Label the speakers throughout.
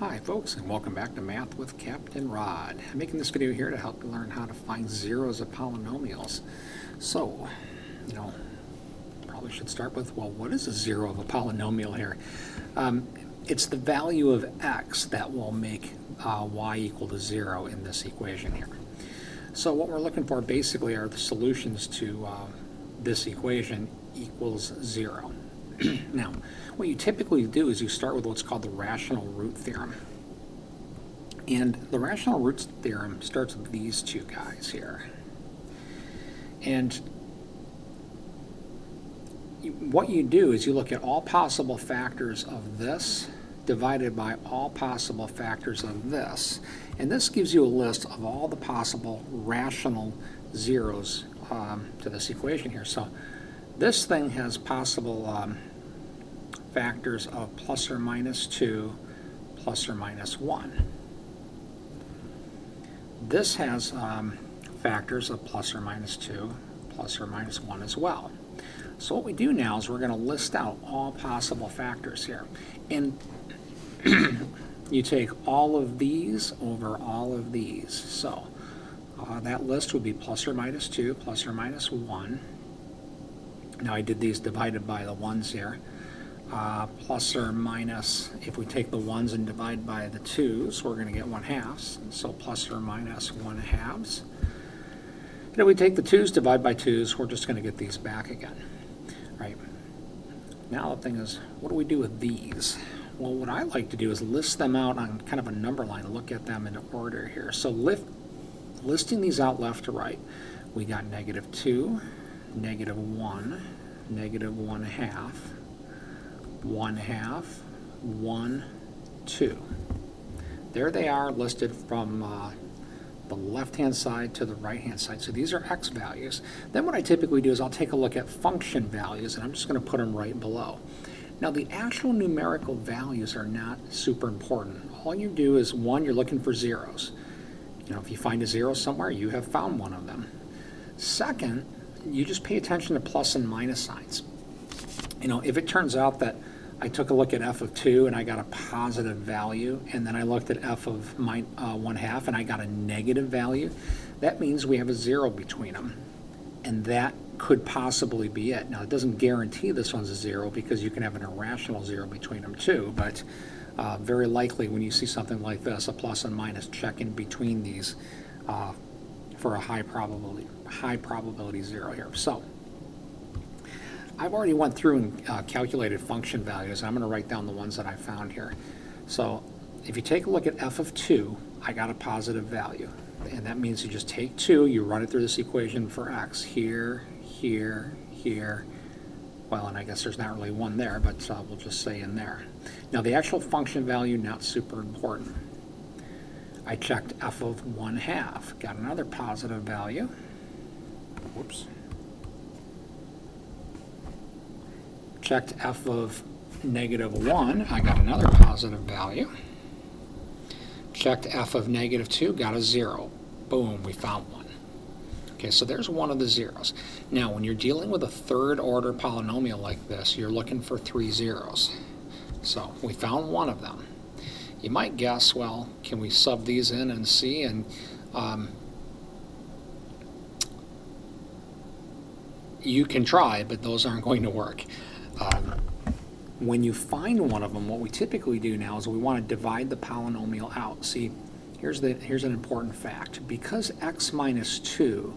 Speaker 1: Hi folks, and welcome back to Math with Captain Rod. I'm making this video here to help you learn how to find zeros of polynomials. So, probably should start with, well, what is a zero of a polynomial here? It's the value of x that will make y equal to 0 in this equation here. So what we're looking for basically are the solutions to this equation equals 0. Now, what you typically do is you start with what's called the rational root theorem. And the rational root theorem starts with these two guys here. And what you do is you look at all possible factors of this divided by all possible factors of this. And this gives you a list of all the possible rational zeros to this equation here. So this thing has possible factors of plus or minus 2, plus or minus 1. This has factors of plus or minus 2, plus or minus 1 as well. So what we do now is we're going to list out all possible factors here. And you take all of these over all of these. So that list would be plus or minus 2, plus or minus 1. Now I did these divided by the 1s here. Plus or minus, if we take the 1s and divide by the 2s, we're going to get 1/2. So plus or minus 1/2. And if we take the 2s, divide by 2s, we're just going to get these back again. Right. Now the thing is, what do we do with these? Well, what I like to do is list them out on kind of a number line and look at them in order here. So listing these out left to right, we got -2, -1, -1/2, 1/2, 1, 2. There they are listed from the left-hand side to the right-hand side. So these are x values. Then what I typically do is I'll take a look at function values, and I'm just going to put them right below. Now the actual numerical values are not super important. All you do is, one, you're looking for zeros. If you find a zero somewhere, you have found one of them. Second, you just pay attention to plus and minus signs. If it turns out that I took a look at f of 2 and I got a positive value, and then I looked at f of 1/2 and I got a negative value, that means we have a 0 between them. And that could possibly be it. Now, it doesn't guarantee this one's a 0 because you can have an irrational 0 between them too, but very likely when you see something like this, a plus and minus, check in between these for a high probability 0 here. So I've already went through and calculated function values. I'm going to write down the ones that I found here. So if you take a look at f of 2, I got a positive value. And that means you just take 2, you run it through this equation for x. Here, here, here. Well, and I guess there's not really one there, but we'll just say in there. Now the actual function value, not super important. I checked f of 1/2, got another positive value. Whoops. Checked f of -1, I got another positive value. Checked f of -2, got a 0. Boom, we found one. Okay, so there's one of the zeros. Now, when you're dealing with a third order polynomial like this, you're looking for 3 zeros. So we found one of them. You might guess, well, can we sub these in and see? And you can try, but those aren't going to work. When you find one of them, what we typically do now is we want to divide the polynomial out. See, here's an important fact. Because x minus 2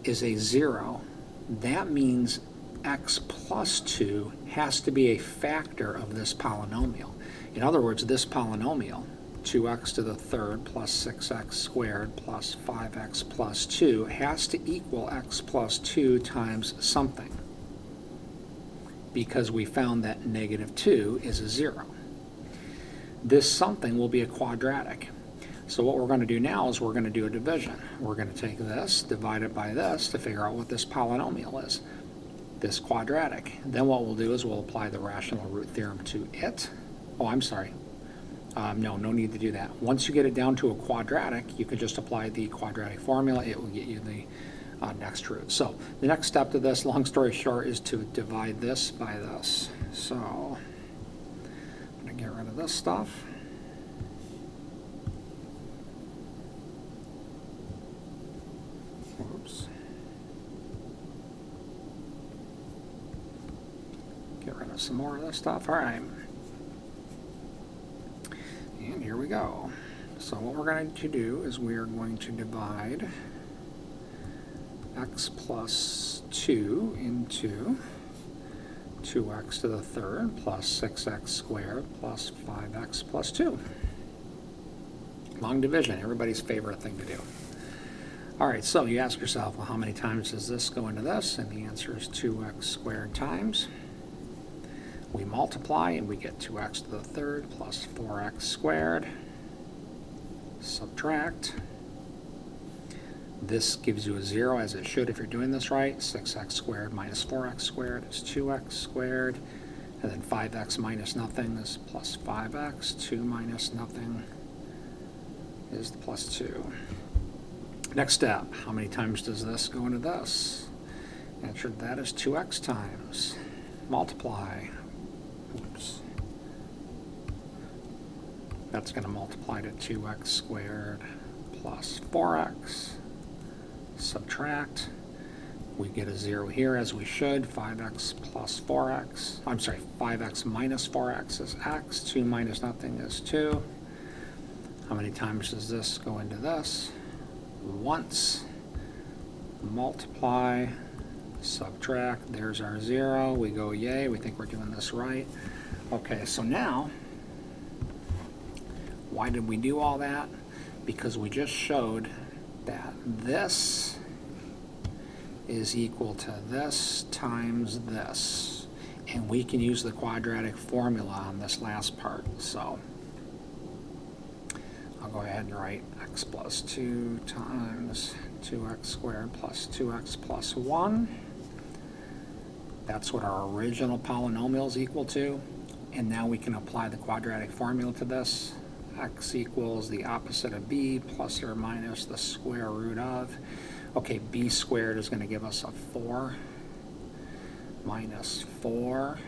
Speaker 1: is a 0, that means x plus 2 has to be a factor of this polynomial. In other words, this polynomial, 2x to the third plus 6x squared plus 5x plus 2, has to equal x plus 2 times something, because we found that -2 is a 0. This something will be a quadratic. So what we're going to do now is we're going to do a division. We're going to take this, divide it by this to figure out what this polynomial is, this quadratic. Then what we'll do is we'll apply the rational root theorem to it. Oh, I'm sorry. No need to do that. Once you get it down to a quadratic, you can just apply the quadratic formula. It will get you the next root. So the next step to this, long story short, is to divide this by this. So I'm going to get rid of this stuff. some more of this stuff. All right. And here we go. So what we're going to do is we are going to divide x plus 2 into 2x to the third plus 6x squared plus 5x plus 2. Long division, everybody's favorite thing to do. All right, so you ask yourself, well, how many times does this go into this? And the answer is 2x squared times. We multiply and we get 2x to the third plus 4x squared. Subtract. This gives you a 0, as it should if you're doing this right. 6x squared minus 4x squared is 2x squared. And then 5x minus nothing is plus 5x. 2 minus nothing is the plus 2. Next step, how many times does this go into this? Answer to that is 2x times. Multiply. Oops. That's going to multiply to 2x squared plus 4x. Subtract. We get a 0 here, as we should. 5x plus 4x. I'm sorry, 5x minus 4x is x. 2 minus nothing is 2. How many times does this go into this? Once. Multiply. Subtract. There's our 0. We go yay. We think we're doing this right. Okay, so now, why did we do all that? Because we just showed that this is equal to this times this. And we can use the quadratic formula on this last part. So I'll go ahead and write x plus 2 times 2x squared plus 2x plus 1. That's what our original polynomial is equal to. And now we can apply the quadratic formula to this. X equals the opposite of b plus or minus the square root of. Okay, b squared is going to give us a 4 minus 4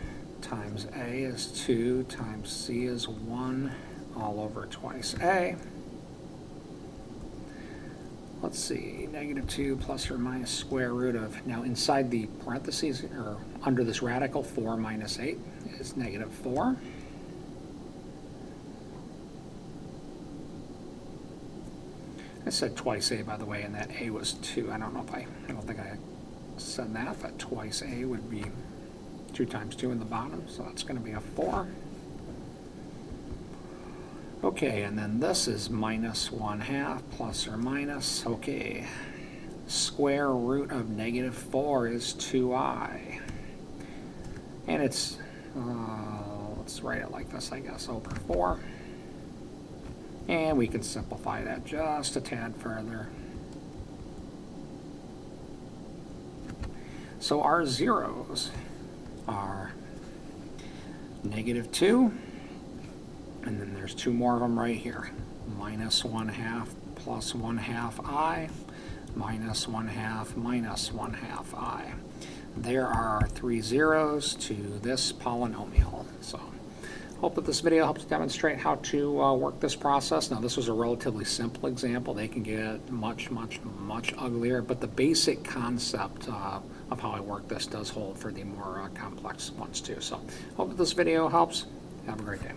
Speaker 1: times a is 2 times c is 1 all over twice a. Let's see, negative 2 plus or minus square root of, now inside the parentheses, or under this radical, 4 minus 8 is negative 4. I said twice a, by the way, and that a was 2. I don't think I said that, but twice a would be 2 times 2 in the bottom, so that's going to be a 4. Okay, and then this is minus 1/2 plus or minus. Okay, square root of negative 4 is 2i. And it's, let's write it like this, I guess, over 4. And we can simplify that just a tad further. So our zeros are negative 2. And then there's 2 more of them right here. Minus 1/2 plus 1/2 I, minus 1/2 minus 1/2 I. There are 3 zeros to this polynomial. So, hope that this video helps demonstrate how to work this process. Now, this was a relatively simple example. They can get much, much, much uglier, but the basic concept of how I work this does hold for the more complex ones too. So, hope that this video helps. Have a great day.